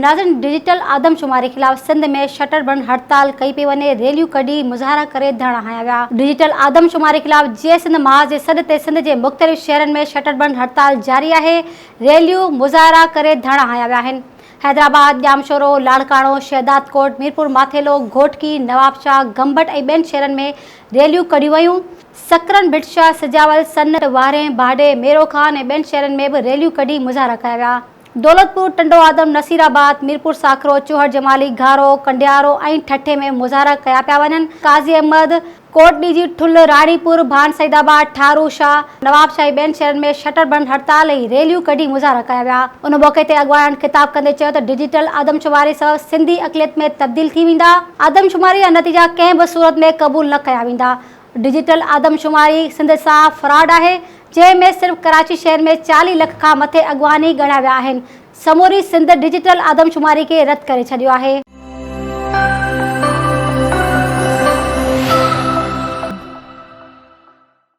नाज़रीन, डिजिटल आदमशुमारी खिलाफ सिंध में शटर बंद हड़ताल कई पई वञे। रैलियूं कढी मुज़ाहरा करे धरना हया विया। डिजिटल आदमशुमारी खिलाफ जे सिंध महाज जे सॾ ते सिंध जे मुख़्तलिफ़ शहरनि में शटर बंद हड़ताल जारी आहे। रैलियूं मुज़ाहरा करे धरना हया विया आहिनि। हैदराबाद, जामशोरो, लाड़काणो, शहदादकोट, मीरपुर माथेलो, घोटकी, नवाबशाह, गंबट ऐं ॿियनि शहरनि में रैलियूं कढियूं वयूं। सकरन, भिटशा, सिजावल, सन्नत, वारें, बाडे, मेरोखान ऐं ॿियनि शहरनि में बि रैलियूं कढी मुज़ाहरा कया विया। दौलतपुर, टंडो आदम, नसीराबाद, मीरपुर साखरो, चौहर जमाली, घारो, कंडियारो ऐं ठठे में मुज़ाहरा कया पिया वञनि। काज़ी अहमद, कोटड़ी जी ठुल, राणीपुर, भान सईदाबाद, ठारू शाह, नवाबशाह ऐं ॿियनि शहरनि में शटर बंद हड़ताल ऐं रैलियूं कढी मुज़ाहरा कया विया। उन मौक़े ते अॻवाननि ख़िताब कंदे चयो त डिजिटल आदमशुमारी सां सिंधी अक़लियत में तब्दील थी वेंदा। आदमशुमारी जा नतीजा कंहिं बि सूरत में क़बूल न कया वेंदा। डिजिटल आदमशुमारी सिंध सां फ्रॉड आहे, जंहिंमें सिर्फ़ कराची शहर में 40 लख खां मथे अॻवानी ॻणिया विया आहिनि। समूरी सिंध डिजिटल आदमशुमारी खे रद्द करे छॾियो आहे।